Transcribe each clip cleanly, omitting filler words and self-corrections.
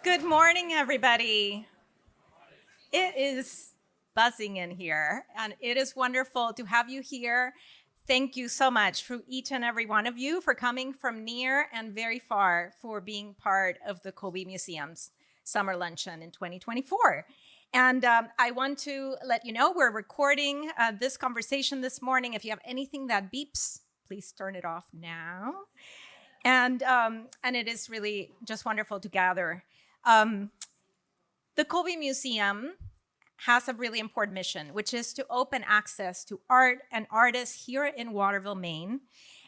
Good morning, everybody. It is buzzing in here, and it is wonderful to have you here. Thank you so much for each and every one of you for coming from near and very far for being part of the Colby Museum's Summer Luncheon in 2024. And I want to let you know we're recording this conversation this morning. If you have anything that beeps, please turn it off now. And it is really just wonderful to gather. The Colby Museum has a really important mission, which is to open access to art and artists here in Waterville, Maine,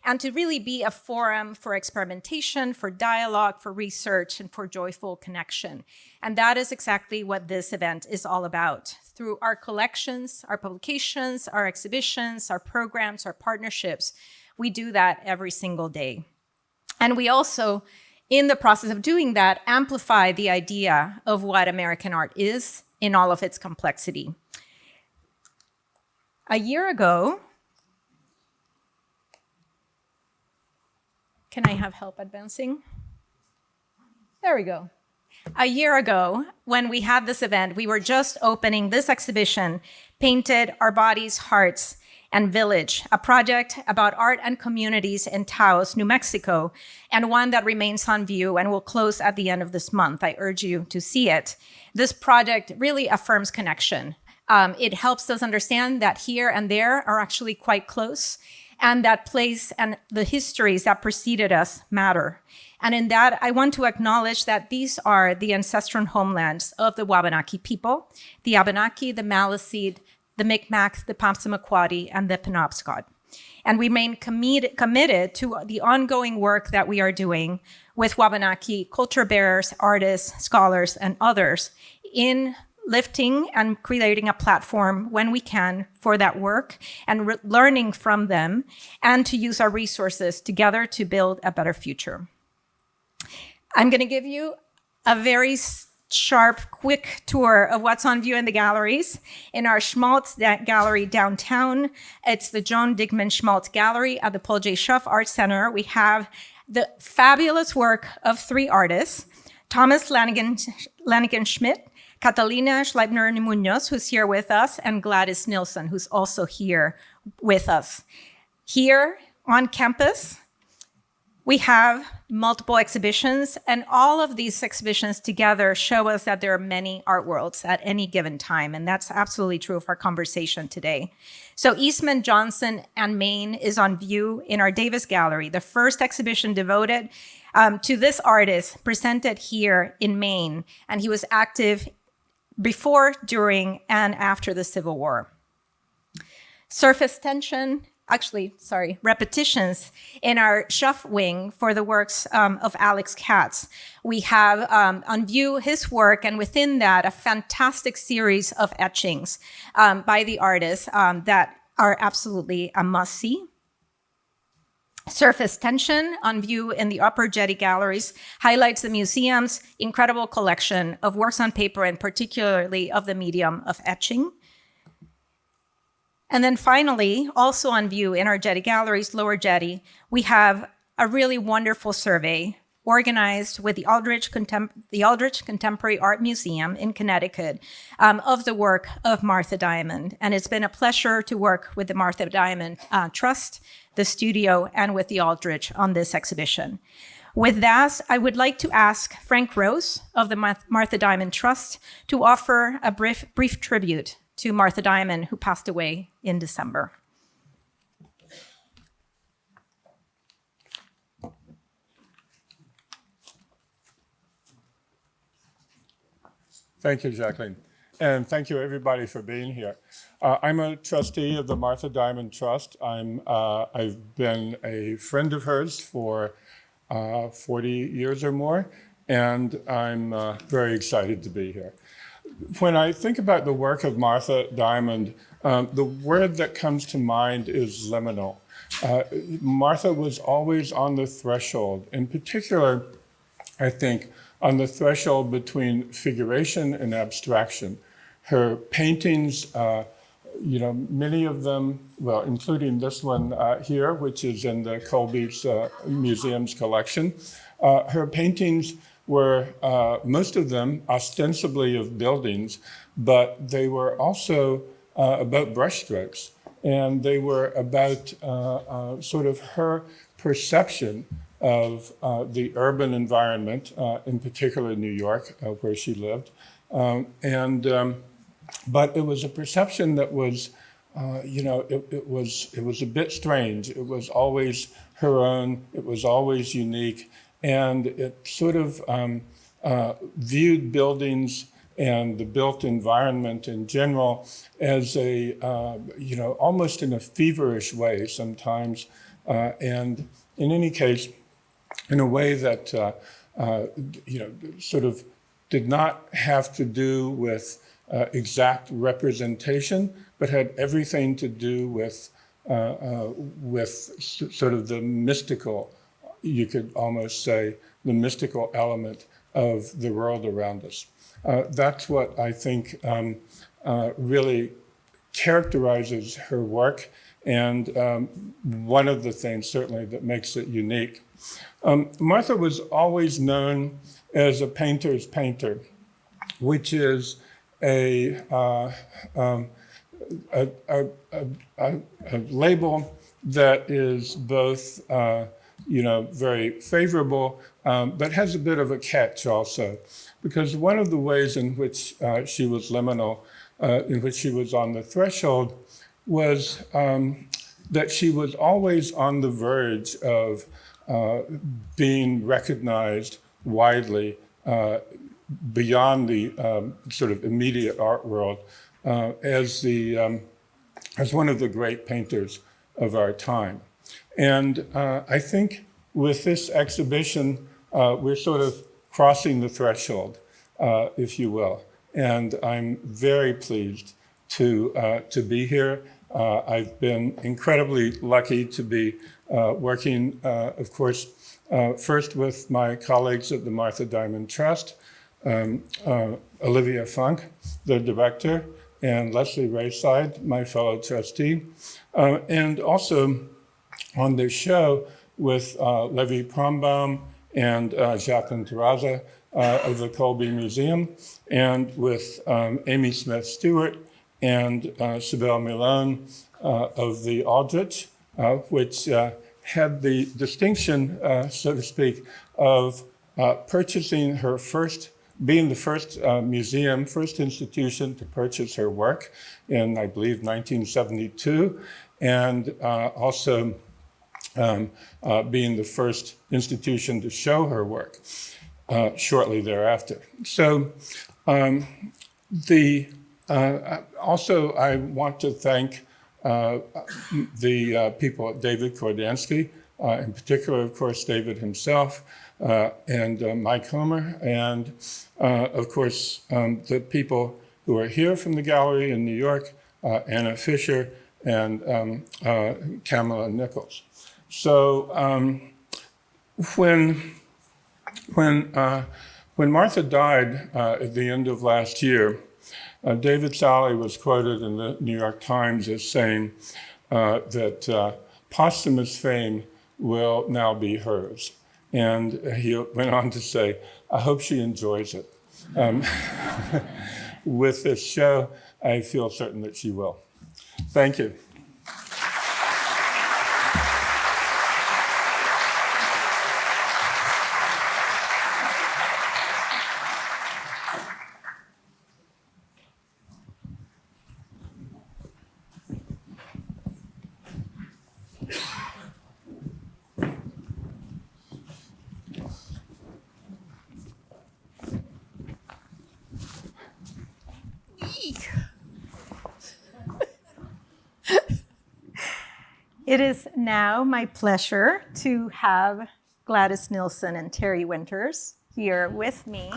and to really be a forum for experimentation, for dialogue, for research, and for joyful connection. And that is exactly what this event is all about. Through our collections, our publications, our exhibitions, our programs, our partnerships, we do that every single day. And we also, in the process of doing that, amplify the idea of what American art is in all of its complexity. A year ago, can I have help advancing? There we go. A year ago, when we had this event, we were just opening this exhibition, Painted Our Bodies, Hearts, and Village, a project about art and communities in Taos, New Mexico, and one that remains on view and will close at the end of this month. I urge you to see it. This project really affirms connection. It helps us understand that here and there are actually quite close, and that place and the histories that preceded us matter. And in that, I want to acknowledge that these are the ancestral homelands of the Wabanaki people, the Abenaki, the Maliseet, the Micmacs, the Passamaquoddy, and the Penobscot. And we remain committed to the ongoing work that we are doing with Wabanaki culture bearers, artists, scholars, and others in lifting and creating a platform when we can for that work and learning from them and to use our resources together to build a better future. I'm going to give you a very sharp, quick tour of what's on view in the galleries. In our Schmaltz Gallery downtown, it's the John Digman Schmaltz Gallery at the Paul J. Schuff Art Center. We have the fabulous work of three artists, Thomas Lanigan-Schmidt, Catalina Schliebener Muñoz, who's here with us, and Gladys Nilsson, who's also here with us. Here on campus, we have multiple exhibitions, and all of these exhibitions together show us that there are many art worlds at any given time, and that's absolutely true of our conversation today. So Eastman, Johnson, and Maine is on view in our Davis Gallery, the first exhibition devoted to this artist presented here in Maine, and he was active before, during, and after the Civil War. Repetitions in our Schuff wing for the works of Alex Katz. We have on view his work, and within that, a fantastic series of etchings by the artist that are absolutely a must-see. Surface Tension, on view in the Upper Jetty Galleries, highlights the museum's incredible collection of works on paper, and particularly of the medium of etching. And then finally, also on view in our Jetty Galleries, Lower Jetty, we have a really wonderful survey organized with the Aldrich Contemporary Art Museum in Connecticut of the work of Martha Diamond. And it's been a pleasure to work with the Martha Diamond Trust, the studio, and with the Aldrich on this exhibition. With that, I would like to ask Frank Rose of the Martha Diamond Trust to offer a brief tribute to Martha Diamond, who passed away in December. Thank you, Jacqueline. And thank you, everybody, for being here. I'm a trustee of the Martha Diamond Trust. I've been a friend of hers for 40 years or more, and I'm very excited to be here. When I think about the work of Martha Diamond, the word that comes to mind is liminal. Martha was always on the threshold, in particular, I think, on the threshold between figuration and abstraction. Her paintings, many of them, well, including this one here, which is in the Colby Museum's collection, her paintings were, most of them ostensibly of buildings, but they were also about brushstrokes. And they were about sort of her perception of the urban environment, in particular New York, where she lived. But it was a perception that was, it was a bit strange. It was always her own. It was always unique. And it sort of viewed buildings and the built environment in general as a, almost in a feverish way sometimes. And in any case, in a way that, sort of did not have to do with exact representation, but had everything to do with sort of the mystical, you could almost say, the mystical element of the world around us. That's what I think really characterizes her work, and one of the things certainly that makes it unique. Martha was always known as a painter's painter, which is a label that is both very favorable, but has a bit of a catch also, because one of the ways in which she was liminal, in which she was on the threshold, was that she was always on the verge of being recognized widely beyond the sort of immediate art world as one of the great painters of our time. And I think with this exhibition, we're sort of crossing the threshold, if you will. And I'm very pleased to be here. I've been incredibly lucky to be working, of course, first with my colleagues at the Martha Diamond Trust, Olivia Funk, the director, and Leslie Rayside, my fellow trustee, and also on this show with Levi Prombaum and Jacqueline Terrassa of the Colby Museum, and with Amy Smith-Stewart and Sibel Milone of the Aldrich, which had the distinction, so to speak, of purchasing her first, being the first museum, first institution to purchase her work in, I believe, 1972, and also being the first institution to show her work shortly thereafter. So also I want to thank the people at David Kordansky, in particular, of course, David himself, and Mike Homer, and of course, the people who are here from the gallery in New York, Anna Fisher and Kamala Nichols. So when Martha died at the end of last year, David Sally was quoted in the New York Times as saying that posthumous fame will now be hers. And he went on to say, I hope she enjoys it. With this show, I feel certain that she will. Thank you. It is now my pleasure to have Gladys Nilsson and Terry Winters here with me.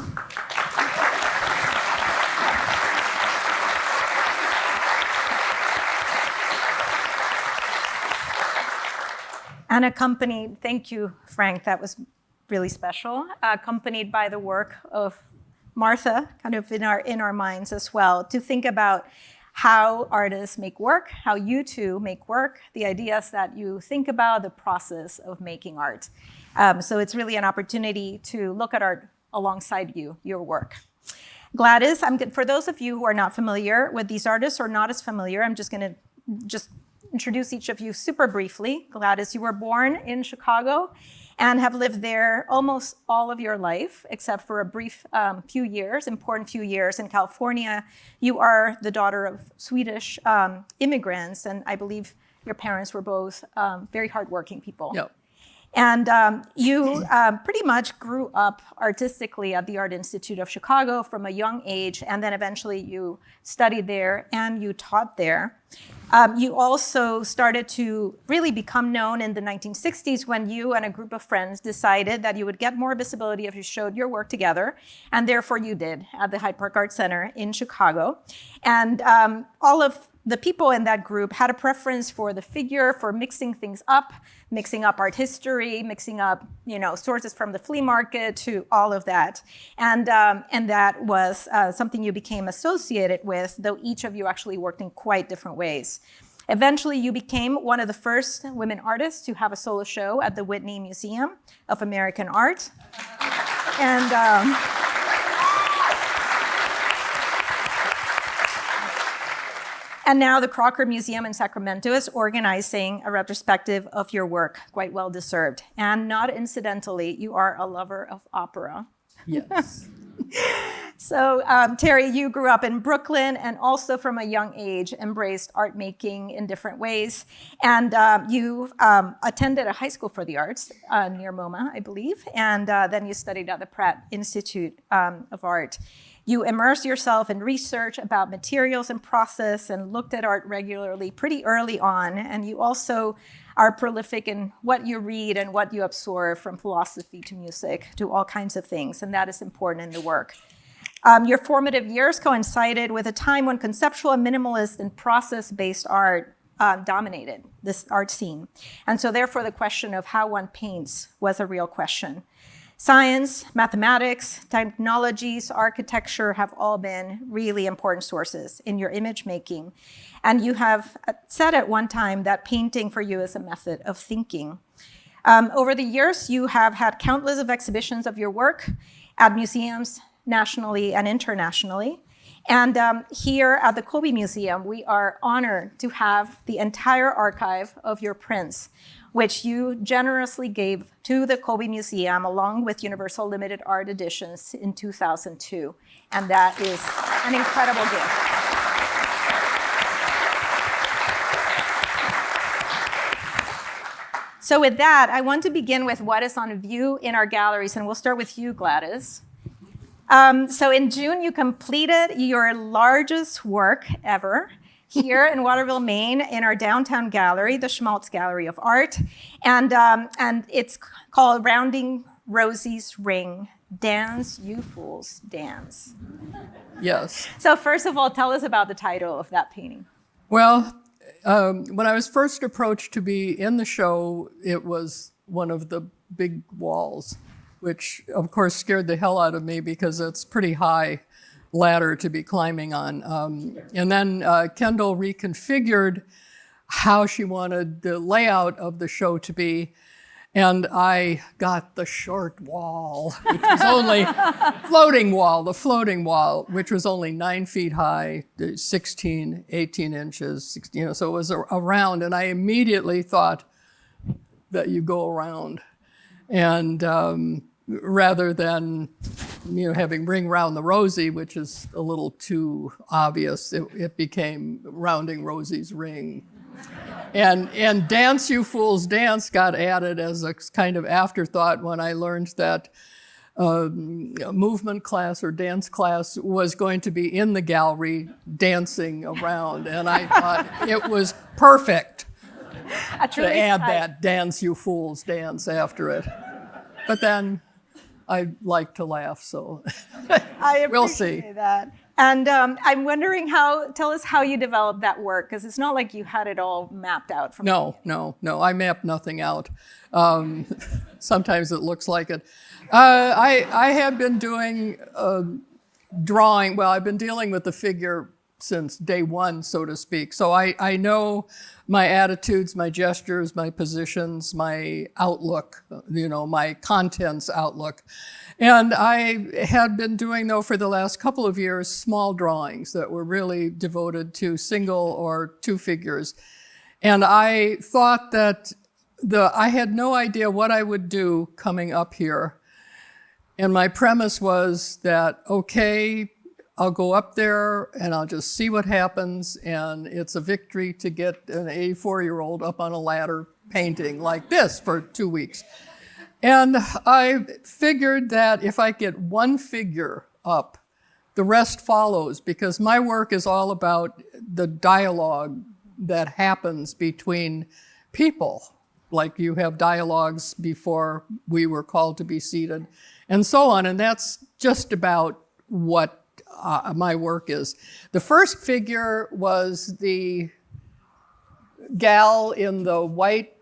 And accompanied, thank you, Frank, that was really special, accompanied by the work of Martha, kind of in our minds as well, to think about how artists make work, how you two make work, the ideas that you think about, the process of making art. So it's really an opportunity to look at art alongside you, your work. Gladys, for those of you who are not familiar with these artists or not as familiar, I'm just going to introduce each of you super briefly. Gladys, you were born in Chicago and have lived there almost all of your life, except for a brief important few years in California. You are the daughter of Swedish immigrants, and I believe your parents were both very hardworking people. Yep. And you pretty much grew up artistically at the Art Institute of Chicago from a young age, and then eventually you studied there and you taught there. You also started to really become known in the 1960s when you and a group of friends decided that you would get more visibility if you showed your work together, and therefore you did at the Hyde Park Art Center in Chicago. And all of the people in that group had a preference for the figure, for mixing things up, mixing up art history, mixing up, sources from the flea market to all of that. And that was something you became associated with, though each of you actually worked in quite different ways. Eventually, you became one of the first women artists to have a solo show at the Whitney Museum of American Art. And now the Crocker Museum in Sacramento is organizing a retrospective of your work, quite well deserved. And not incidentally, you are a lover of opera. Yes. So, Terry, you grew up in Brooklyn and also from a young age embraced art making in different ways. And you attended a high school for the arts near MoMA, I believe. And then you studied at the Pratt Institute of Art. You immersed yourself in research about materials and process and looked at art regularly pretty early on. And you also are prolific in what you read and what you absorb, from philosophy to music to all kinds of things. And that is important in the work. Your formative years coincided with a time when conceptual and minimalist and process-based art dominated this art scene. And so therefore the question of how one paints was a real question. Science, mathematics, technologies, architecture have all been really important sources in your image making. And you have said at one time that painting for you is a method of thinking. Over the years, you have had countless of exhibitions of your work at museums nationally and internationally. And here at the Colby Museum, we are honored to have the entire archive of your prints, which you generously gave to the Colby Museum along with Universal Limited Art Editions in 2002. And that is an incredible gift. So with that, I want to begin with what is on view in our galleries, and we'll start with you, Gladys. So in June, you completed your largest work ever here in Waterville, Maine, in our downtown gallery, the Schmaltz Gallery of Art. And it's called Rounding Rosie's Ring, Dance, You Fools, Dance. Yes. So first of all, tell us about the title of that painting. Well, when I was first approached to be in the show, it was one of the big walls, which of course scared the hell out of me because it's pretty high ladder to be climbing on. And then Kendall reconfigured how she wanted the layout of the show to be. And I got the short wall, which was only the floating wall, which was only 9 feet high, 18 inches, so it was around. And I immediately thought that you go around. And rather than having Ring Round the Rosie, which is a little too obvious, it became Rounding Rosie's Ring. And Dance, You Fools, Dance got added as a kind of afterthought when I learned that a movement class or dance class was going to be in the gallery dancing around. And I thought it was perfect to add that Dance, You Fools, Dance after it. But then I like to laugh, so we'll see. That. And I'm wondering tell us how you developed that work, because it's not like you had it all mapped out. No, I mapped nothing out. Sometimes it looks like it. I have been doing drawing, I've been dealing with the figure since day one, so to speak. So I know my attitudes, my gestures, my positions, my outlook, my contents outlook. And I had been doing, though, for the last couple of years, small drawings that were really devoted to single or two figures. And I thought that I had no idea what I would do coming up here. And my premise was that, okay, I'll go up there and I'll just see what happens. And it's a victory to get an 84-year-old up on a ladder painting like this for 2 weeks. And I figured that if I get one figure up, the rest follows, because my work is all about the dialogue that happens between people. Like you have dialogues before we were called to be seated, and so on. And that's just about what my work is. The first figure was the gal in the white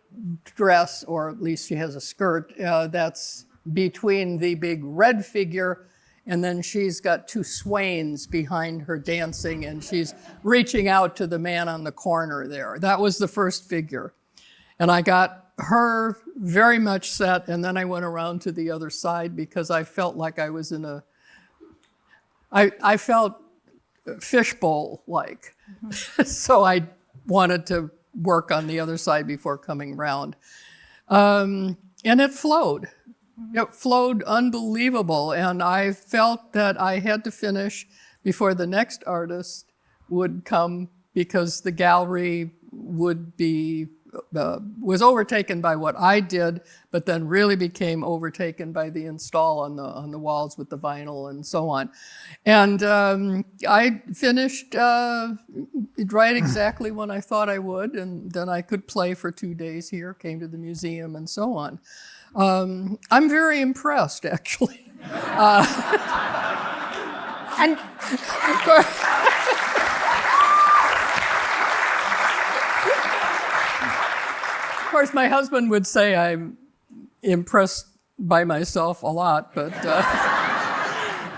dress, or at least she has a skirt, that's between the big red figure, and then she's got two swains behind her dancing, and she's reaching out to the man on the corner there. That was the first figure. And I got her very much set, and then I went around to the other side because I felt like I was in I felt fishbowl-like. Mm-hmm. So I wanted to work on the other side before coming round. And it flowed. Mm-hmm. It flowed unbelievable, and I felt that I had to finish before the next artist would come, because the gallery would be was overtaken by what I did, but then really became overtaken by the install on the walls with the vinyl and so on. And I finished right exactly when I thought I would, and then I could play for 2 days here, came to the museum and so on. I'm very impressed, actually. And of course, my husband would say I'm impressed by myself a lot, but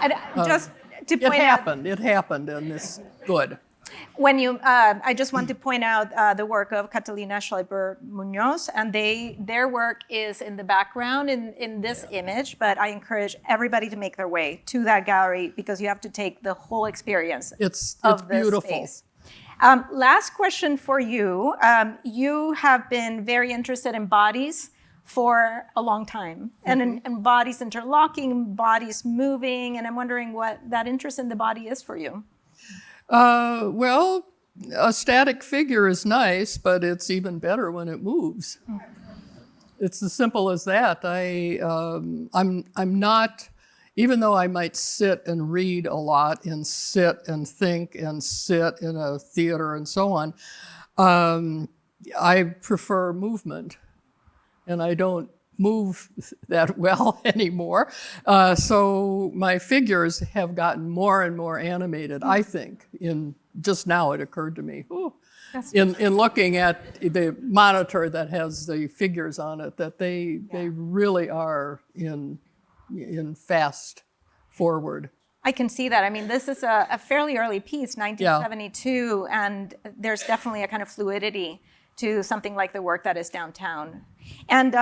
and just to point it happened, and it's good. When you, I just want to point out the work of Catalina Schliebener Muñoz, and their work is in the background in this image, but I encourage everybody to make their way to that gallery, because you have to take the whole experience it's of this beautiful. space. Last question for you. You have been very interested in bodies for a long time, and in bodies interlocking, bodies moving, and I'm wondering what that interest in the body is for you. Well, a static figure is nice, but it's even better when it moves. It's as simple as that. I'm not, even though I might sit and read a lot and sit and think and sit in a theater and so on, I prefer movement, and I don't move that well anymore. So my figures have gotten more and more animated, I think. Just now it occurred to me, in looking at the monitor that has the figures on it, that they really are in fast forward. I can see that. I mean, this is a fairly early piece, 1972, and there's definitely a kind of fluidity to something like the work that is downtown. And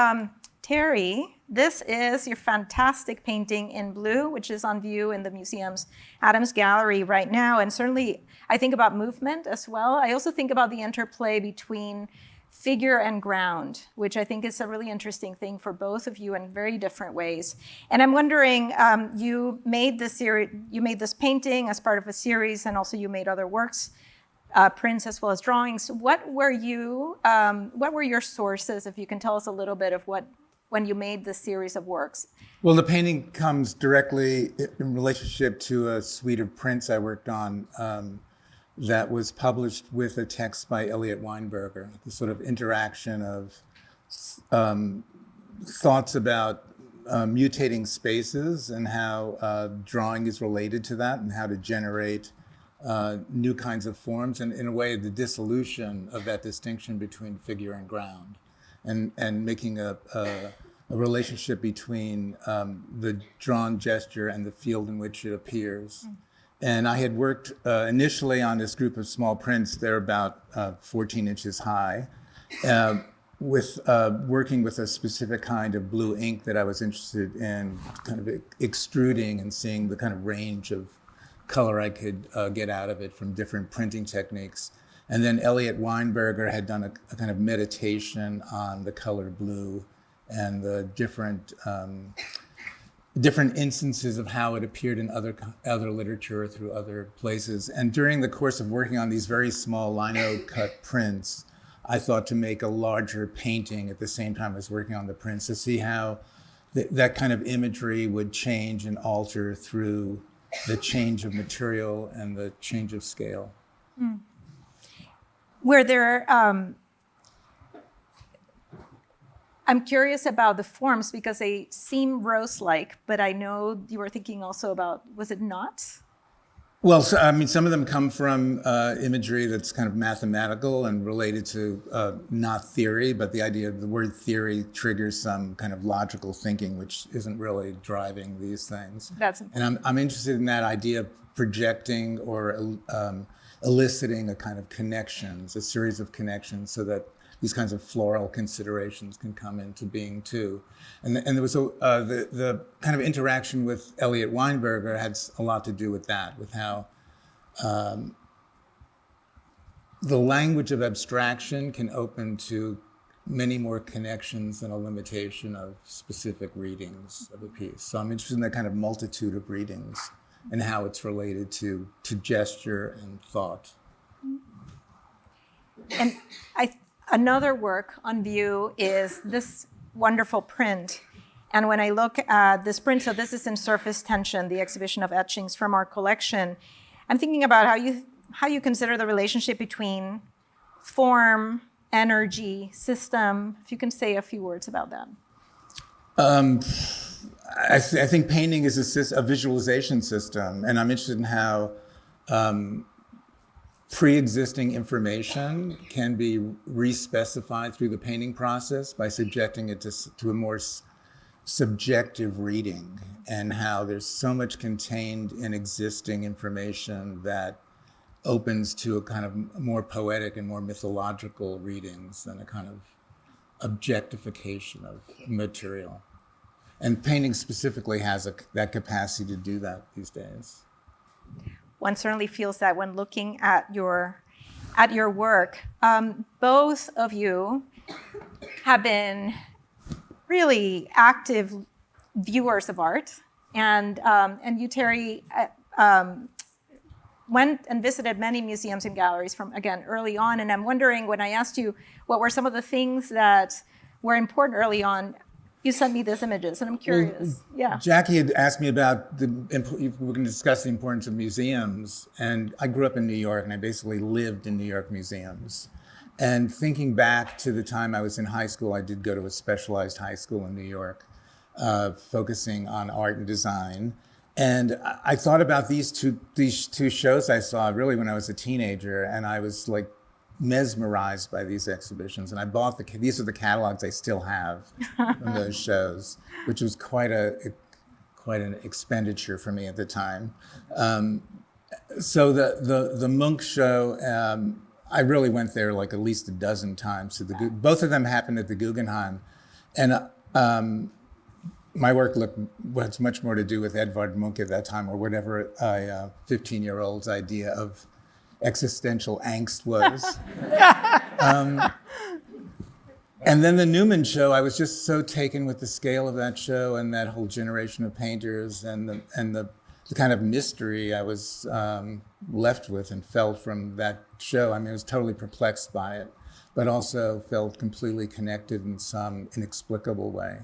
Terry, this is your fantastic painting in blue, which is on view in the museum's Adams Gallery right now. And certainly, I think about movement as well. I also think about the interplay between figure and ground, which I think is a really interesting thing for both of you in very different ways. And I'm wondering, you made this painting as part of a series, and also you made other works, prints as well as drawings. What were your sources, if you can tell us a little bit of when you made this series of works? Well, the painting comes directly in relationship to a suite of prints I worked on that was published with a text by Elliot Weinberger, the sort of interaction of thoughts about mutating spaces and how drawing is related to that, and how to generate new kinds of forms, and in a way the dissolution of that distinction between figure and ground, and making a relationship between the drawn gesture and the field in which it appears. And I had worked initially on this group of small prints. They're about 14 inches high, with working with a specific kind of blue ink that I was interested in kind of extruding and seeing the kind of range of color I could get out of it from different printing techniques. And then Elliot Weinberger had done a kind of meditation on the color blue and the different instances of how it appeared in other literature through other places. And during the course of working on these very small lino cut prints, I thought to make a larger painting at the same time as working on the prints, to see how that kind of imagery would change and alter through the change of material and the change of scale. Mm. Were there, I'm curious about the forms because they seem rose-like, but I know you were thinking also about, was it not? Well, so, I mean, some of them come from imagery that's kind of mathematical and related to not theory, but the idea of the word theory triggers some kind of logical thinking, which isn't really driving these things. That's important. And I'm interested in that idea of projecting or eliciting a kind of connections, a series of connections, so that these kinds of floral considerations can come into being too. And there was the kind of interaction with Elliot Weinberger had a lot to do with that, with how the language of abstraction can open to many more connections than a limitation of specific readings of a piece. So I'm interested in that kind of multitude of readings and how it's related to gesture and thought. And another work on view is this wonderful print. And when I look at this print, so this is in Surface Tension, the exhibition of etchings from our collection, I'm thinking about how you consider the relationship between form, energy, system. If you can say a few words about that. I think painting is a visualization system, and I'm interested in how pre-existing information can be re-specified through the painting process by subjecting it to a more subjective reading, and how there's so much contained in existing information that opens to a kind of more poetic and more mythological readings than a kind of objectification of material. And painting specifically has that capacity to do that these days. One certainly feels that when looking at your work. Both of you have been really active viewers of art, and you, Terry, went and visited many museums and galleries from, again, early on. And I'm wondering, when I asked you what were some of the things that were important early on, you sent me these images, and I'm curious. Yeah. Jackie had asked me about we're going to discuss the importance of museums, and I grew up in New York, and I basically lived in New York museums. And thinking back to the time I was in high school, I did go to a specialized high school in New York, focusing on art and design. And I thought about these two shows I saw really when I was a teenager, and I was like mesmerized by these exhibitions. And I bought these are the catalogs I still have from those shows, which was quite an expenditure for me at the time. So the Munch show, I really went there like at least a dozen times. Both of them happened at the Guggenheim, and my work was much more to do with Edvard Munch at that time, or whatever a 15-year-old's idea of existential angst was. And then the Newman show, I was just so taken with the scale of that show and that whole generation of painters and the kind of mystery I was left with and felt from that show. I mean, I was totally perplexed by it, but also felt completely connected in some inexplicable way.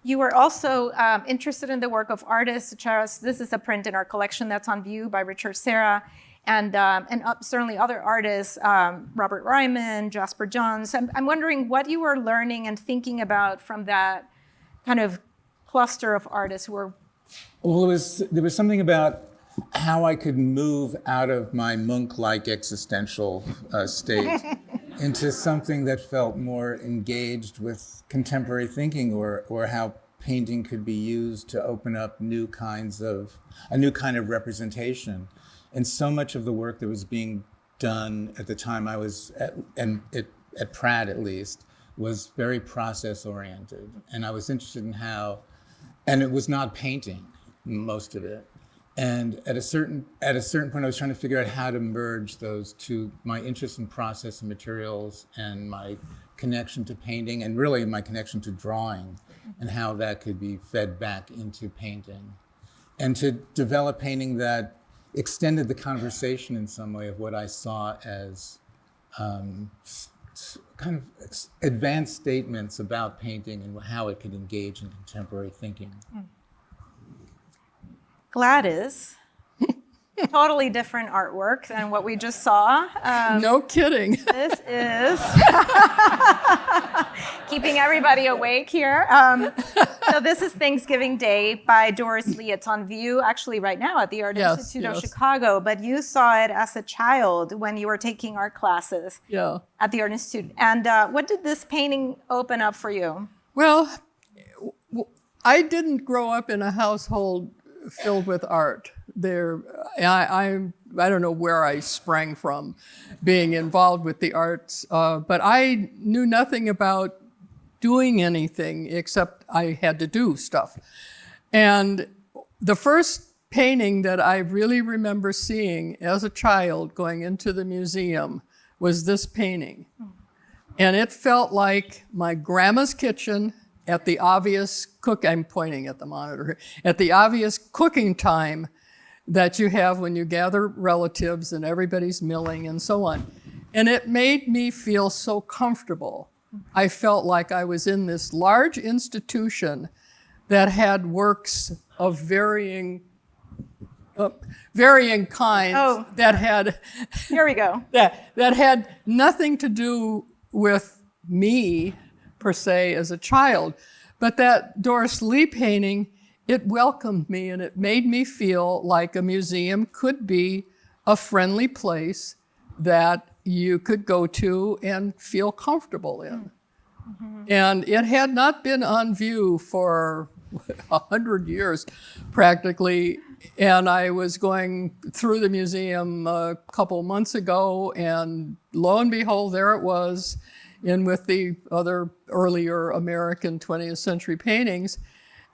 You were also interested in the work of artists such as, this is a print in our collection that's on view by Richard Serra, and certainly other artists, Robert Ryman, Jasper Johns. I'm wondering what you were learning and thinking about from that kind of cluster of artists who were. Well, there was something about how I could move out of my Munch-like existential state into something that felt more engaged with contemporary thinking, or how painting could be used to open up a new kind of representation. And so much of the work that was being done at the time I was at Pratt at least, was very process oriented. And I was interested in how, and it was not painting, most of it. And at a certain point, I was trying to figure out how to merge those two, my interest in process and materials and my connection to painting, and really my connection to drawing, and how that could be fed back into painting. And to develop painting that extended the conversation in some way of what I saw as kind of advanced statements about painting and how it could engage in contemporary thinking. Gladys, totally different artwork than what we just saw. No kidding. This is keeping everybody awake here. So this is Thanksgiving Day by Doris Lee. It's on view actually right now at the Art Institute of Chicago, but you saw it as a child when you were taking art classes at the Art Institute. And what did this painting open up for you? Well, I didn't grow up in a household filled with art. I don't know where I sprang from being involved with the arts, but I knew nothing about doing anything except I had to do stuff. And the first painting that I really remember seeing as a child going into the museum was this painting. And it felt like my grandma's kitchen at the obvious I'm pointing at the monitor, at the obvious cooking time that you have when you gather relatives and everybody's milling and so on. And it made me feel so comfortable. I felt like I was in this large institution that had works of varying kinds that had here we go that had nothing to do with me per se as a child, but that Doris Lee painting, it welcomed me and it made me feel like a museum could be a friendly place that you could go to and feel comfortable in. Mm-hmm. And it had not been on view for 100 years practically. And I was going through the museum a couple months ago, and lo and behold, there it was, in with the other earlier American 20th century paintings.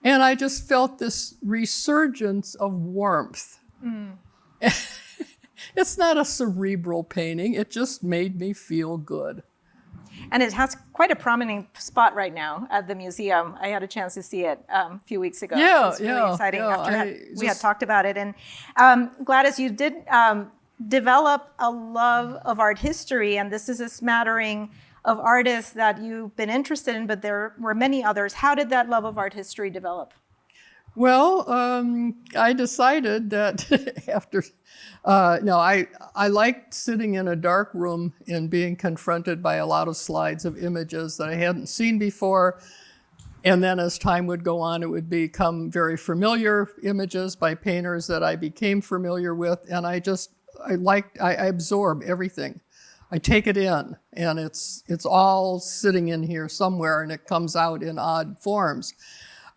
And I just felt this resurgence of warmth. It's not a cerebral painting, it just made me feel good. And it has quite a prominent spot right now at the museum. I had a chance to see it a few weeks ago. Yeah, it was really exciting after we had talked about it. And Gladys, you did develop a love of art history, and this is a smattering of artists that you've been interested in, but there were many others. How did that love of art history develop? Well, I decided that after, I liked sitting in a dark room and being confronted by a lot of slides of images that I hadn't seen before. And then as time would go on, it would become very familiar images by painters that I became familiar with. And I absorb everything. I take it in, and it's all sitting in here somewhere, and it comes out in odd forms.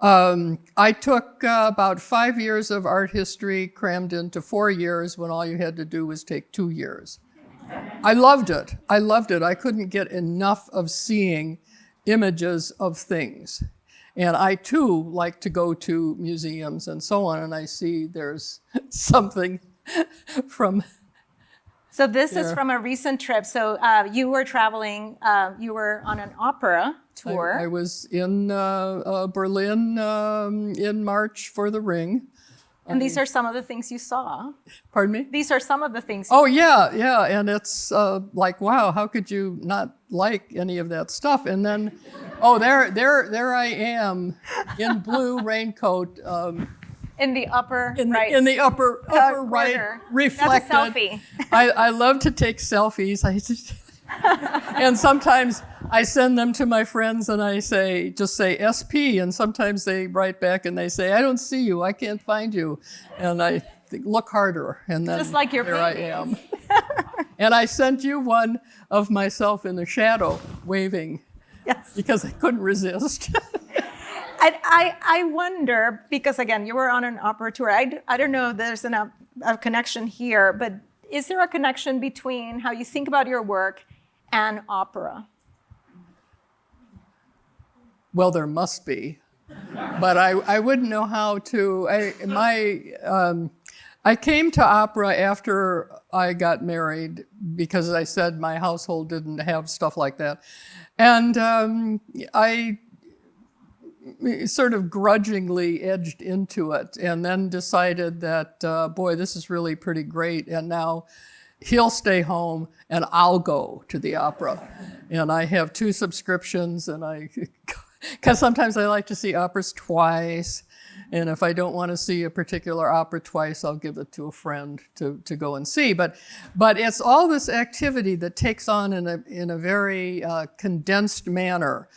I took about 5 years of art history crammed into 4 years when all you had to do was take 2 years. I loved it. I couldn't get enough of seeing images of things. And I, too, like to go to museums and so on, and I see there's something from... So this is from a recent trip. So you were traveling, you were on an opera tour. I was in Berlin in March for The Ring. And these are some of the things you saw. Pardon me? These are some of the things. Oh, yeah. And it's like, wow, how could you not like any of that stuff? And then, there I am in blue raincoat. In the upper right. In the upper right, reflected. That's a selfie. I love to take selfies. And sometimes I send them to my friends and I just say SP, and sometimes they write back and they say, I don't see you, I can't find you. And I think, look harder. And then just like your there paintings. I am. And I sent you one of myself in the shadow waving. Yes. Because I couldn't resist. I wonder, because again, you were on an opera tour. I don't know if there's a connection here, but is there a connection between how you think about your work and opera? Well, there must be, but I wouldn't know how to. I came to opera after I got married because I said my household didn't have stuff like that, and I sort of grudgingly edged into it, and then decided that boy, this is really pretty great, and now he'll stay home and I'll go to the opera, and I have 2 subscriptions, and because sometimes I like to see operas twice, and if I don't want to see a particular opera twice, I'll give it to a friend to go and see. But it's all this activity that takes on in a very condensed manner.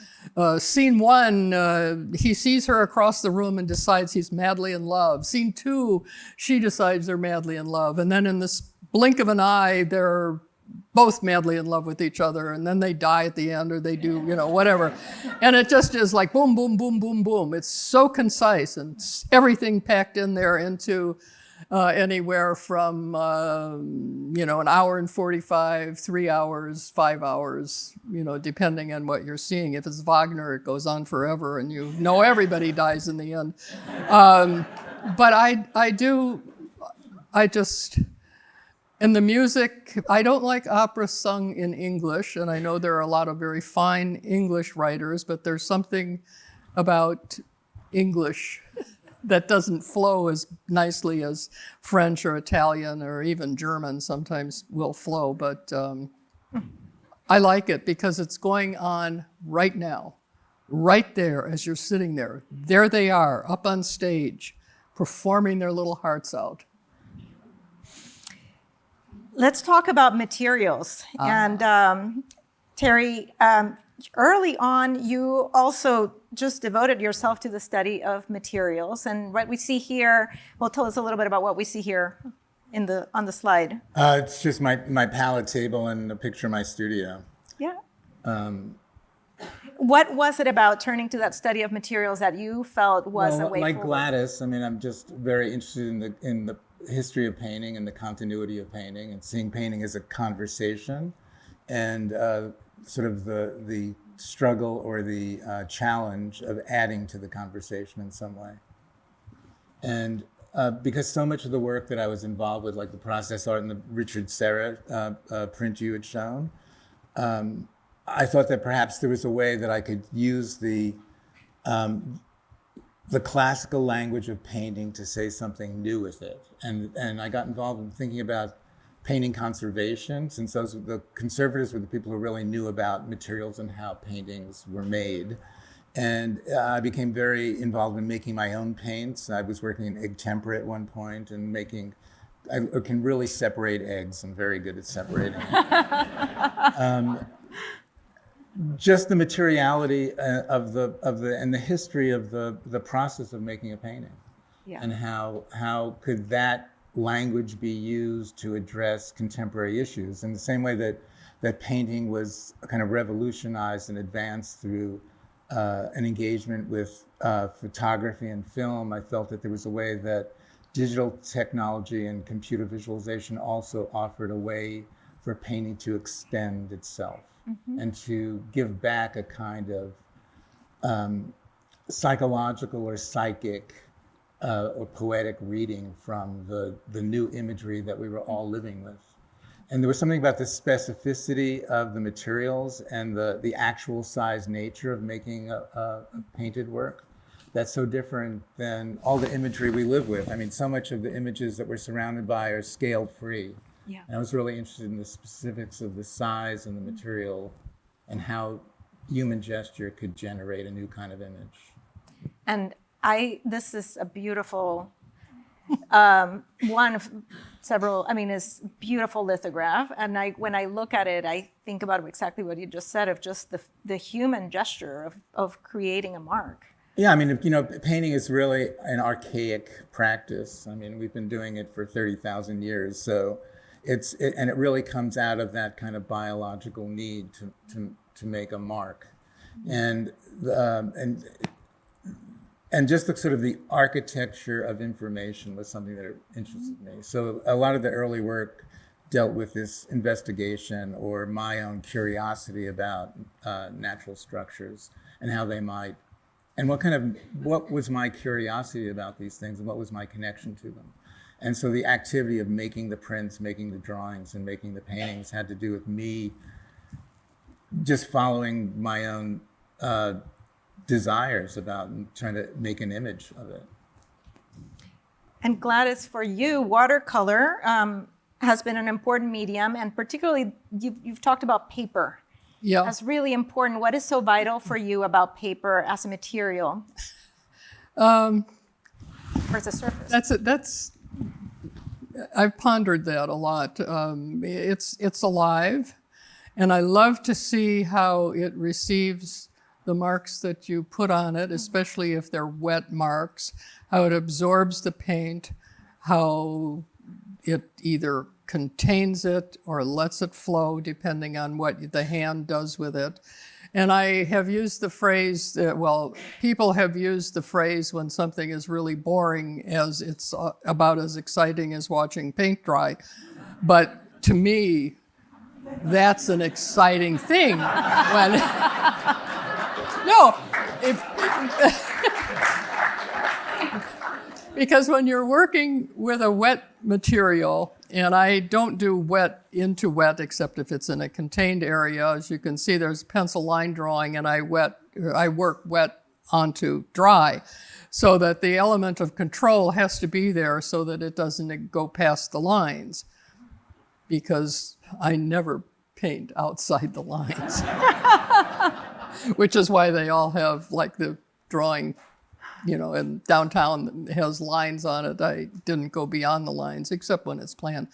Scene 1, he sees her across the room and decides he's madly in love. Scene 2, she decides they're madly in love, and then in this blink of an eye, they're both madly in love with each other, and then they die at the end, or they do, whatever. And it just is like boom, boom, boom, boom, boom. It's so concise, and everything packed in there into anywhere from, an hour and 45, 3 hours, 5 hours, depending on what you're seeing. If it's Wagner, it goes on forever, and everybody dies in the end. But and the music, I don't like opera sung in English, and I know there are a lot of very fine English writers, but there's something about English that doesn't flow as nicely as French or Italian or even German sometimes will flow, but I like it because it's going on right now, right there as you're sitting there. There they are, up on stage, performing their little hearts out. Let's talk about materials. And Terry, early on, you also just devoted yourself to the study of materials. And what we see here, well, tell us a little bit about what we see here on the slide. It's just my palette table and a picture of my studio. Yeah. What was it about turning to that study of materials that you felt was a way like forward? Gladys, I'm just very interested in the history of painting and the continuity of painting, and seeing painting as a conversation, and sort of the struggle or the challenge of adding to the conversation in some way. And because so much of the work that I was involved with, like the process art and the Richard Serra print you had shown, I thought that perhaps there was a way that I could use the classical language of painting to say something new with it. And I got involved in thinking about painting conservation, since the conservators were the people who really knew about materials and how paintings were made. And I became very involved in making my own paints. I was working in egg tempera at one point, and I can really separate eggs. I'm very good at separating. Just the materiality of the history of the process of making a painting, and how could that language be used to address contemporary issues in the same way that painting was kind of revolutionized and advanced through an engagement with photography and film. I felt that there was a way that digital technology and computer visualization also offered a way for painting to extend itself. Mm-hmm. And to give back a kind of psychological or psychic or poetic reading from the new imagery that we were all living with. And there was something about the specificity of the materials and the actual size nature of making a painted work that's so different than all the imagery we live with. So much of the images that we're surrounded by are scale-free. Yeah. And I was really interested in the specifics of the size and the material and how human gesture could generate a new kind of image. And this is a beautiful, one of several, it's beautiful lithograph. And when I look at it, I think about exactly what you just said of just the human gesture of creating a mark. Yeah, painting is really an archaic practice. We've been doing it for 30,000 years. So and it really comes out of that kind of biological need to make a mark, and and just the sort of the architecture of information was something that interested me. So a lot of the early work dealt with this investigation or my own curiosity about natural structures and how they might, and what was my curiosity about these things and what was my connection to them. And so the activity of making the prints, making the drawings, and making the paintings had to do with me just following my own desires about trying to make an image of it. And Gladys, for you, watercolor has been an important medium, and particularly you've talked about paper. Yeah. That's really important. What is so vital for you about paper as a material? Versus surface. That's I've pondered that a lot. It's alive, and I love to see how it receives the marks that you put on it, especially if they're wet marks, how it absorbs the paint, how it either contains it or lets it flow depending on what the hand does with it. And I have used the phrase, people have used the phrase when something is really boring as it's about as exciting as watching paint dry. But to me, that's an exciting thing. Because when you're working with a wet material, and I don't do wet into wet except if it's in a contained area. As you can see, there's pencil line drawing, and I work wet onto dry, so that the element of control has to be there so that it doesn't go past the lines, because I never paint outside the lines, which is why they all have like the drawing, in downtown has lines on it. I didn't go beyond the lines except when it's planned.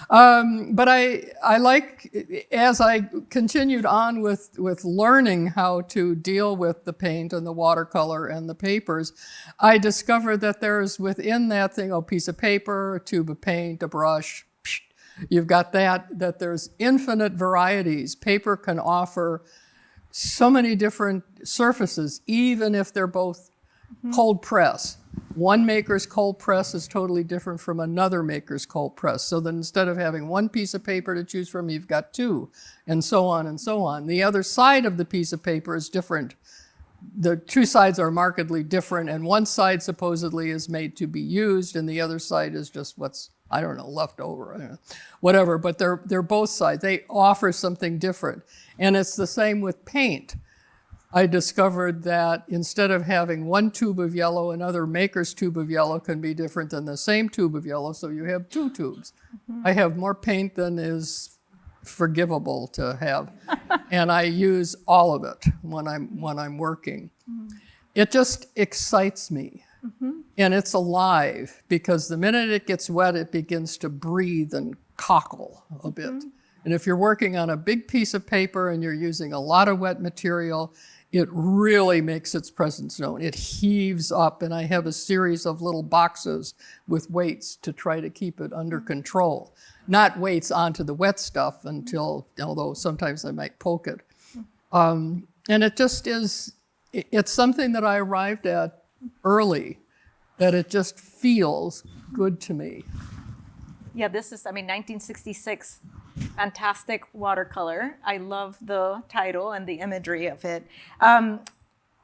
But I like, as I continued on with learning how to deal with the paint and the watercolor and the papers, I discovered that there's within that thing, a piece of paper, a tube of paint, a brush, you've got that there's infinite varieties. Paper can offer so many different surfaces, even if they're both cold press. One maker's cold press is totally different from another maker's cold press. So that instead of having one piece of paper to choose from, you've got two, and so on and so on. The other side of the piece of paper is different. The two sides are markedly different, and one side supposedly is made to be used, and the other side is just what's, left over, whatever. But they're both sides. They offer something different. And it's the same with paint. I discovered that instead of having one tube of yellow, another maker's tube of yellow can be different than the same tube of yellow, so you have two tubes. I have more paint than is forgivable to have, and I use all of it when I'm working. It just excites me, and it's alive, because the minute it gets wet, it begins to breathe and cockle a bit. And if you're working on a big piece of paper and you're using a lot of wet material, it really makes its presence known. It heaves up, and I have a series of little boxes with weights to try to keep it under control. Not weights onto the wet stuff although sometimes I might poke it. And it just is, it's something that I arrived at early, that it just feels good to me. Yeah, this is, 1966. Fantastic watercolor. I love the title and the imagery of it.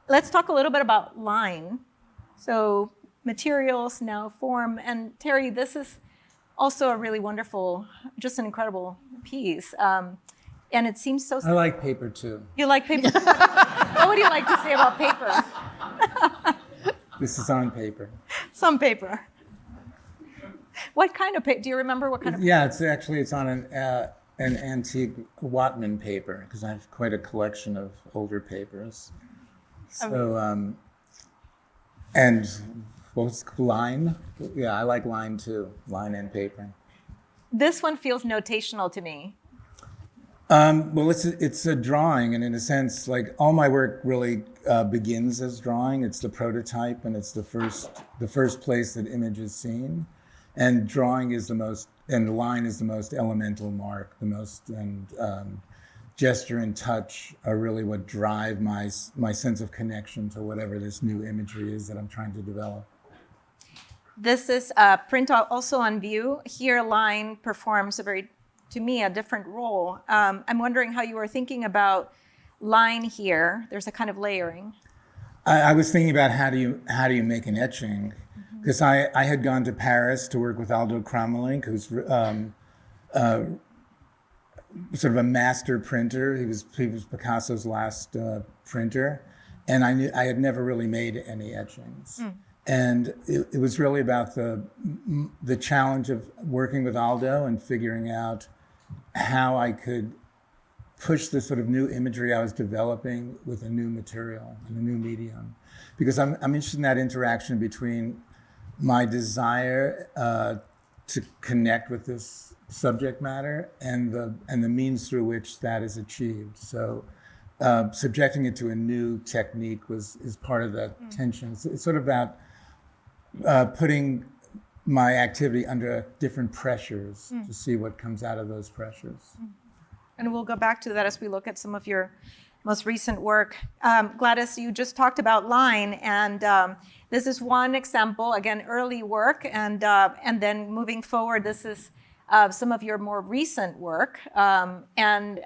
Let's talk a little bit about line. So materials, now form. And Terry, this is also a really wonderful, just an incredible piece. And it seems so... I like paper too. You like paper? What would you like to say about paper? This is on paper. Some paper. What kind of paper? Do you remember what kind of paper? Yeah, it's on an antique Watman paper, because I have quite a collection of older papers. So, and what's line? Yeah, I like line too, line and paper. This one feels notational to me. Well, it's a drawing, and in a sense, like all my work really begins as drawing. It's the prototype, and it's the first place that image is seen. And drawing is the most, and line is the most elemental mark, the most, and gesture and touch are really what drive my sense of connection to whatever this new imagery is that I'm trying to develop. This is a print also on view. Here, line performs to me, a different role. I'm wondering how you were thinking about line here. There's a kind of layering. I was thinking about how do you make an etching, because I had gone to Paris to work with Aldo Kramelink, who's sort of a master printer. He was Picasso's last printer, and I had never really made any etchings. And it was really about the challenge of working with Aldo and figuring out how I could push the sort of new imagery I was developing with a new material and a new medium. Because I'm interested in that interaction between my desire to connect with this subject matter and the means through which that is achieved. So subjecting it to a new technique is part of that tension. It's sort of about putting my activity under different pressures to see what comes out of those pressures. And we'll go back to that as we look at some of your most recent work. Gladys, you just talked about line, and this is one example, again, early work, and then moving forward, this is some of your more recent work. And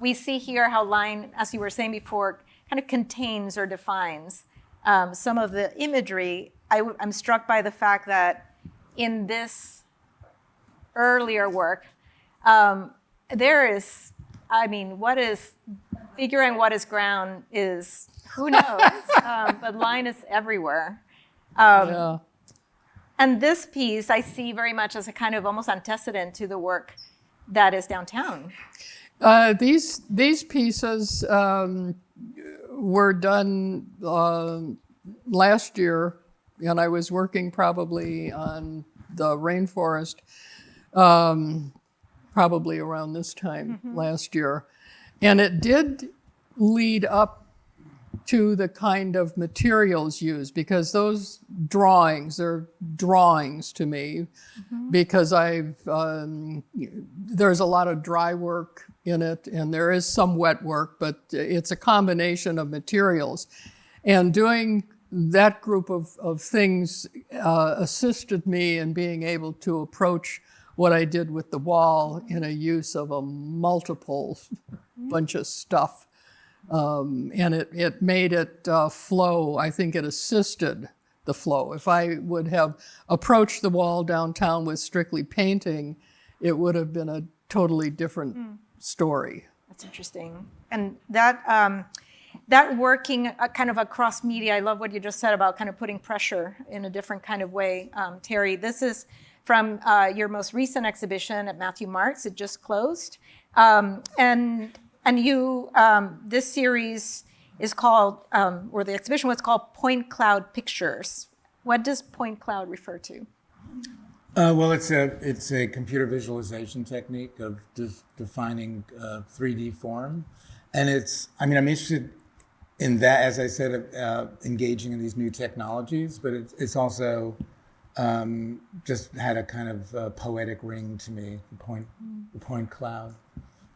we see here how line, as you were saying before, kind of contains or defines some of the imagery. I'm struck by the fact that in this earlier work, there is, figuring what is ground is, who knows, but line is everywhere. And this piece I see very much as a kind of almost antecedent to the work that is downtown. These pieces were done last year, and I was working probably on the rainforest probably around this time last year. And it did lead up to the kind of materials used, because those drawings are drawings to me, because there's a lot of dry work in it, and there is some wet work, but it's a combination of materials. And doing that group of things assisted me in being able to approach what I did with the wall in a use of a multiple bunch of stuff. And it made it flow. I think it assisted the flow. If I would have approached the wall downtown with strictly painting, it would have been a totally different story. That's interesting. And that working kind of across media, I love what you just said about kind of putting pressure in a different kind of way. Terry, this is from your most recent exhibition at Matthew Mart's. It just closed. And you, this series is called, or the exhibition was called Point Cloud Pictures. What does point cloud refer to? Well, it's a computer visualization technique of defining 3D form. And I'm interested in that, as I said, engaging in these new technologies, but it's also just had a kind of poetic ring to me, the point cloud,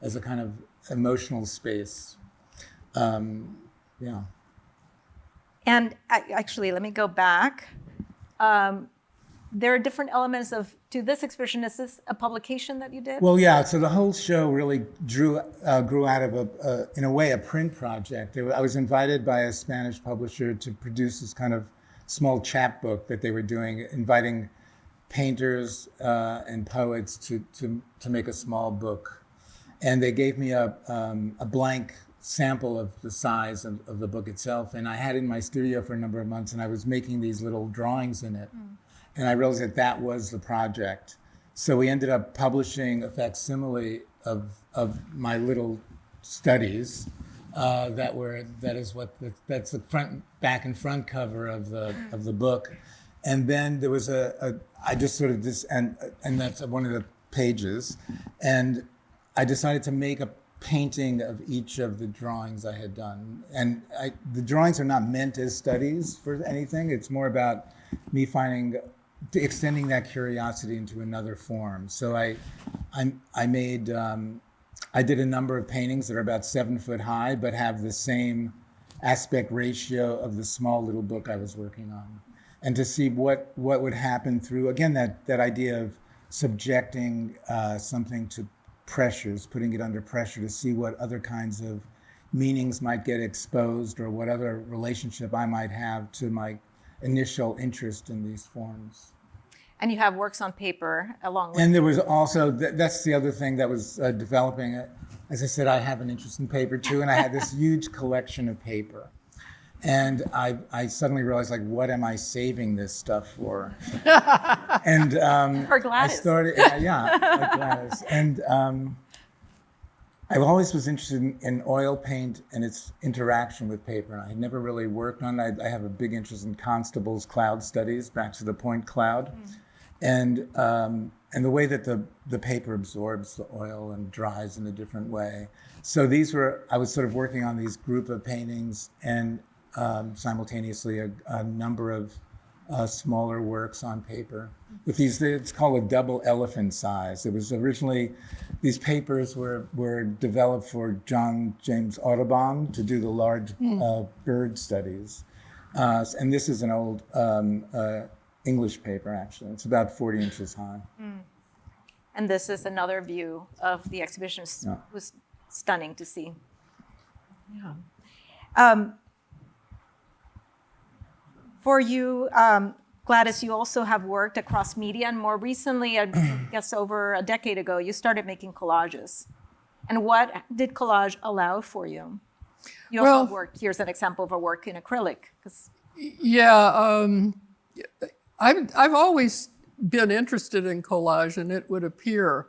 as a kind of emotional space. Yeah. And actually, let me go back. There are different elements to this exhibition. Is this a publication that you did? Well, yeah. So the whole show really grew out of in a way, a print project. I was invited by a Spanish publisher to produce this kind of small chapbook that they were doing, inviting painters and poets to make a small book. And they gave me a blank sample of the size of the book itself. And I had it in my studio for a number of months, and I was making these little drawings in it. And I realized that was the project. So we ended up publishing a facsimile of my little studies. That's the back and front cover of the book. And then there was I just sort of and that's one of the pages. And I decided to make a painting of each of the drawings I had done. And the drawings are not meant as studies for anything. It's more about me extending that curiosity into another form. So I made I did a number of paintings that are about 7 foot high, but have the same aspect ratio of the small little book I was working on. And to see what would happen through, again, that idea of subjecting something to pressures, putting it under pressure to see what other kinds of meanings might get exposed or what other relationship I might have to my initial interest in these forms. And you have works on paper along with. And there was also, that's the other thing that was developing. As I said, I have an interest in paper too, and I had this huge collection of paper. And I suddenly realized, like, what am I saving this stuff for? And For Gladys. I started, like Gladys. And I always was interested in oil paint and its interaction with paper. I had never really worked on it. I have a big interest in Constable's cloud studies, back to the point cloud. And the way that the paper absorbs the oil and dries in a different way. So I was sort of working on these group of paintings and simultaneously a number of smaller works on paper. With these, it's called a double elephant size. It was originally, these papers were developed for John James Audubon to do the large bird studies. And this is an old English paper, actually. It's about 40 inches high. And this is another view of the exhibition. Yeah. It was stunning to see. Yeah. For you, Gladys, you also have worked across media, and more recently, I guess over a decade ago, you started making collages. And what did collage allow for you? You also worked, here's an example of a work in acrylic. Yeah, I've always been interested in collage, and it would appear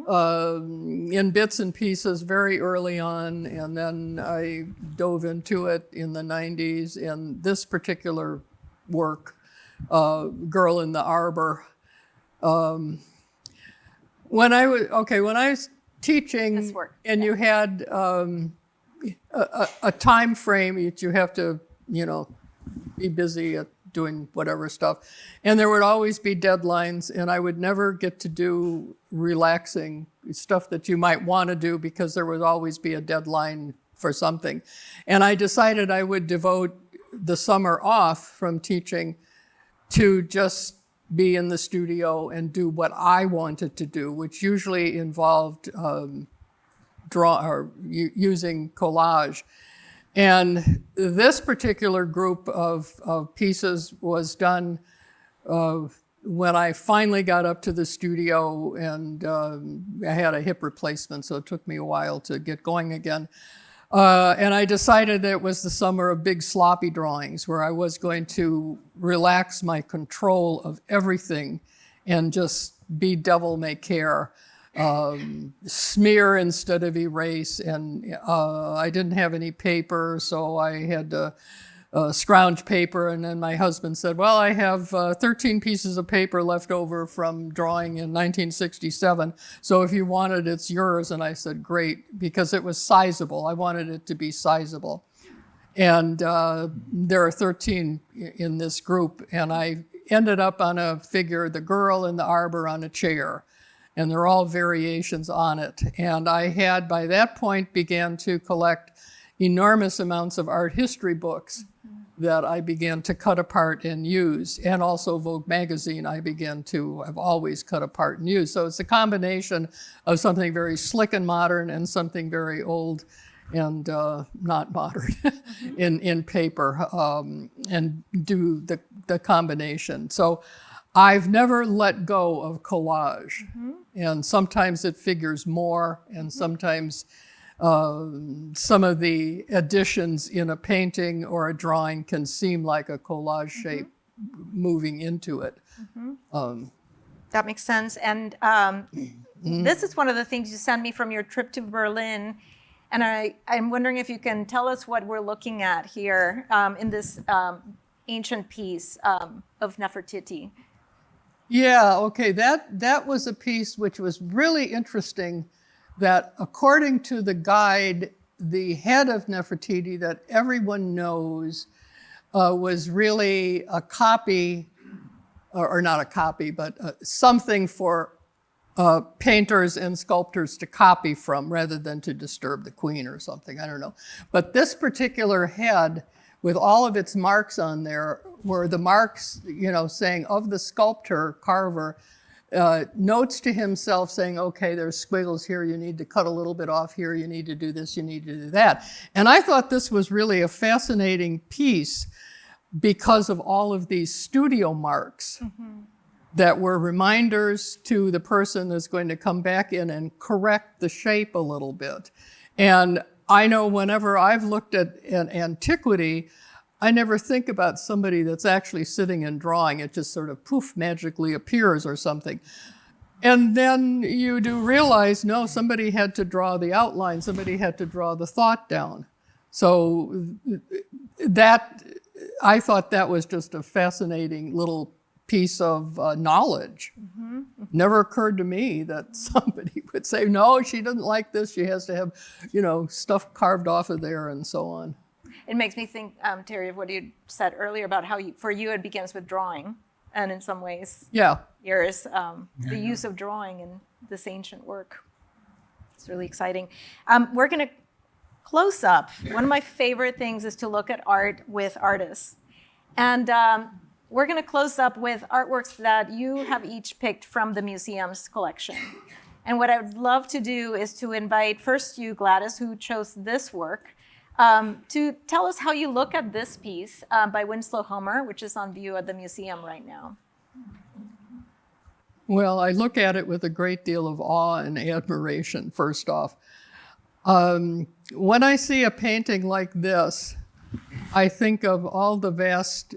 in bits and pieces very early on, and then I dove into it in the 90s. And this particular work, Girl in the Arbor, when I was teaching, and you had a time frame that you have to, be busy at doing whatever stuff. And there would always be deadlines, and I would never get to do relaxing stuff that you might want to do because there would always be a deadline for something. And I decided I would devote the summer off from teaching to just be in the studio and do what I wanted to do, which usually involved using collage. And this particular group of pieces was done when I finally got up to the studio, and I had a hip replacement, so it took me a while to get going again. And I decided that it was the summer of big sloppy drawings, where I was going to relax my control of everything and just be devil may care. Smear instead of erase, and I didn't have any paper, so I had to scrounge paper. And then my husband said, well, I have 13 pieces of paper left over from drawing in 1967, so if you want it, it's yours. And I said, great, because it was sizable. I wanted it to be sizable. And there are 13 in this group, and I ended up on a figure, the girl in the arbor on a chair. And they're all variations on it. And I had, by that point, began to collect enormous amounts of art history books that I began to cut apart and use. And also Vogue magazine, I've always cut apart and used. So it's a combination of something very slick and modern and something very old and not modern in paper, and do the combination. So I've never let go of collage. And sometimes it figures more, and sometimes some of the additions in a painting or a drawing can seem like a collage shape moving into it. That makes sense. And this is one of the things you sent me from your trip to Berlin. And I'm wondering if you can tell us what we're looking at here in this ancient piece of Nefertiti. Yeah, okay, that was a piece which was really interesting, that according to the guide, the head of Nefertiti that everyone knows was really a copy, or not a copy, but something for painters and sculptors to copy from rather than to disturb the queen or something, I don't know. But this particular head, with all of its marks on there, were the marks, saying of the sculptor, carver, notes to himself saying, okay, there's squiggles here, you need to cut a little bit off here, you need to do this, you need to do that. And I thought this was really a fascinating piece because of all of these studio marks that were reminders to the person that's going to come back in and correct the shape a little bit. And I know whenever I've looked at an antiquity, I never think about somebody that's actually sitting and drawing. It just sort of poof, magically appears or something. And then you do realize, no, somebody had to draw the outline, somebody had to draw the thought down. So that, I thought that was just a fascinating little piece of knowledge. Never occurred to me that somebody would say, no, she doesn't like this, she has to have, stuff carved off of there and so on. It makes me think, Terry, of what you said earlier about how for you it begins with drawing, and in some ways, yours, the use of drawing in this ancient work. It's really exciting. We're going to close up. One of my favorite things is to look at art with artists. And we're going to close up with artworks that you have each picked from the museum's collection. And what I would love to do is to invite first you, Gladys, who chose this work, to tell us how you look at this piece by Winslow Homer, which is on view at the museum right now. Well, I look at it with a great deal of awe and admiration, first off. When I see a painting like this, I think of all the vast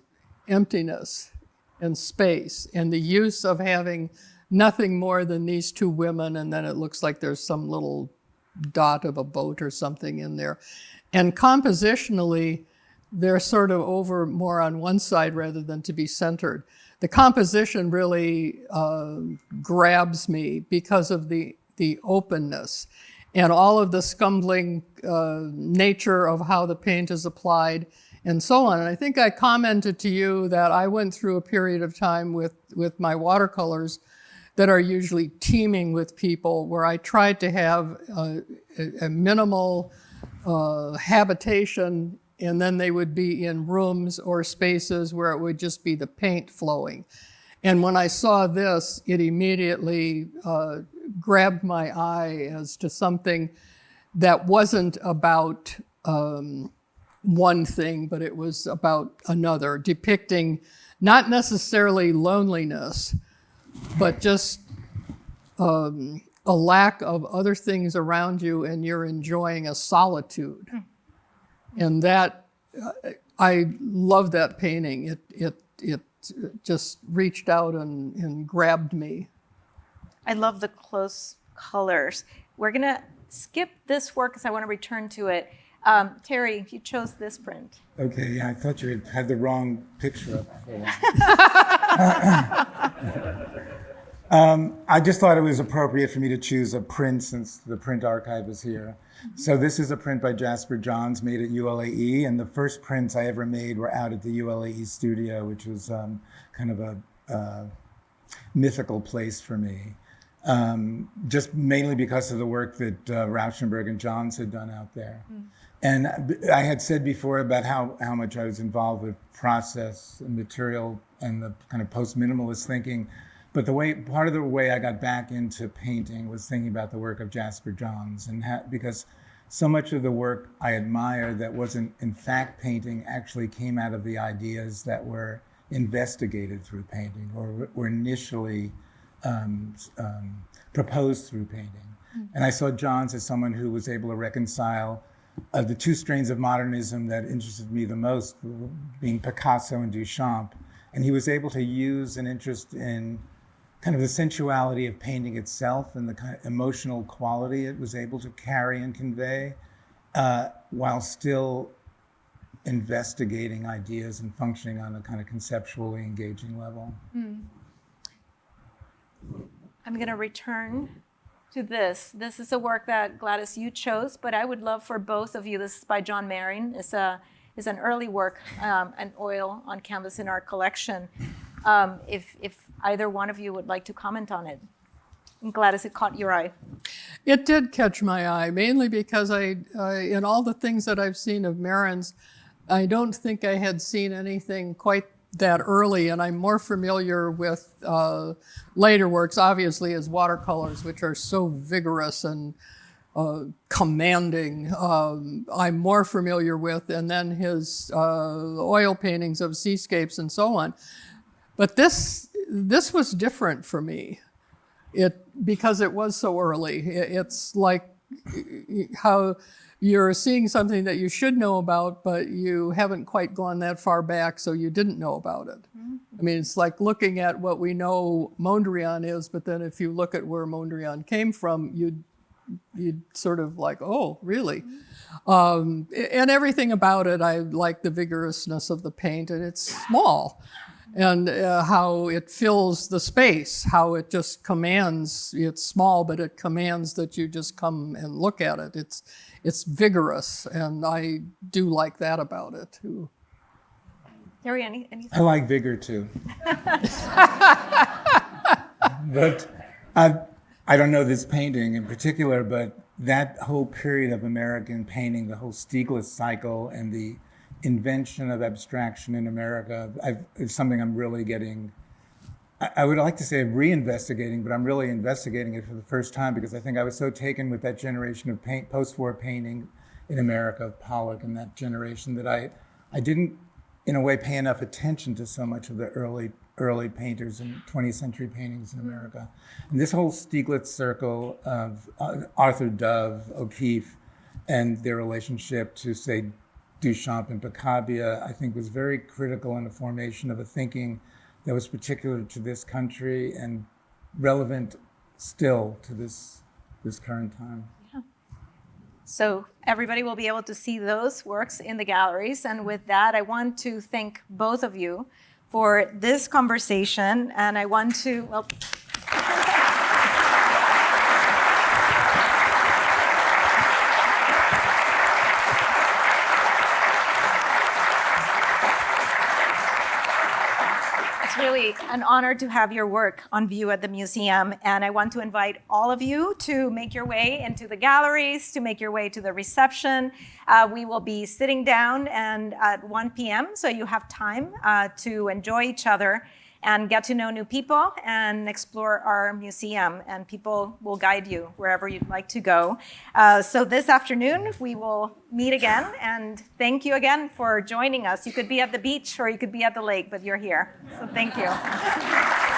emptiness and space and the use of having nothing more than these two women, and then it looks like there's some little dot of a boat or something in there. And compositionally, they're sort of over more on one side rather than to be centered. The composition really grabs me because of the openness and all of the scumbling nature of how the paint is applied and so on. And I think I commented to you that I went through a period of time with my watercolors that are usually teeming with people, where I tried to have a minimal habitation, and then they would be in rooms or spaces where it would just be the paint flowing. And when I saw this, it immediately grabbed my eye as to something that wasn't about one thing, but it was about another, depicting not necessarily loneliness, but just a lack of other things around you, and you're enjoying a solitude. And that, I love that painting. It just reached out and grabbed me. I love the close colors. We're going to skip this work because I want to return to it. Terry, you chose this print. Okay, yeah, I thought you had the wrong picture up for one. I just thought it was appropriate for me to choose a print since the print archive is here. So this is a print by Jasper Johns made at ULAE, and the first prints I ever made were out at the ULAE studio, which was kind of a mythical place for me. Just mainly because of the work that Rauschenberg and Johns had done out there. And I had said before about how much I was involved with process and material and the kind of post-minimalist thinking. But part of the way I got back into painting was thinking about the work of Jasper Johns, and because so much of the work I admire that wasn't in fact painting actually came out of the ideas that were investigated through painting or were initially proposed through painting. And I saw Johns as someone who was able to reconcile the two strains of modernism that interested me the most, being Picasso and Duchamp. And he was able to use an interest in kind of the sensuality of painting itself and the kind of emotional quality it was able to carry and convey, while still investigating ideas and functioning on a kind of conceptually engaging level. I'm going to return to this. This is a work that, Gladys, you chose, but I would love for both of you. This is by John Marin. It's an early work, an oil on canvas in our collection. If either one of you would like to comment on it. I'm glad it caught your eye. It did catch my eye, mainly because I in all the things that I've seen of Marin's, I don't think I had seen anything quite that early, and I'm more familiar with later works, obviously, as watercolors, which are so vigorous and commanding. I'm more familiar with, and then his oil paintings of seascapes and so on. But this was different for me. Because it was so early. It's like how you're seeing something that you should know about, but you haven't quite gone that far back, so you didn't know about it. I mean, it's like looking at what we know Mondrian is, but then if you look at where Mondrian came from, you'd sort of like, oh, really? And everything about it, I like the vigorousness of the paint, and it's small. And how it fills the space, how it just commands, it's small, but it commands that you just come and look at it. It's vigorous, and I do like that about it, too. Terry, anything? I like vigor, too. But I don't know this painting in particular, but that whole period of American painting, the whole Stieglitz cycle and the invention of abstraction in America is something I'm really getting, I would like to say reinvestigating, but I'm really investigating it for the first time because I think I was so taken with that generation of post-war painting in America, of Pollock and that generation, that I didn't, in a way, pay enough attention to so much of the early painters and 20th century paintings in America. And this whole Stieglitz circle of Arthur Dove, O'Keeffe, and their relationship to, say, Duchamp and Picabia, I think was very critical in the formation of a thinking that was particular to this country and relevant still to this current time. Yeah. So everybody will be able to see those works in the galleries. And with that, I want to thank both of you for this conversation. And I want to, well, really an honor to have your work on view at the museum, and I want to invite all of you to make your way into the galleries, to make your way to the reception. We will be sitting down and at 1 p.m., so you have time to enjoy each other and get to know new people and explore our museum, and people will guide you wherever you'd like to go. So this afternoon, we will meet again, and thank you again for joining us. You could be at the beach or you could be at the lake, but you're here. So thank you.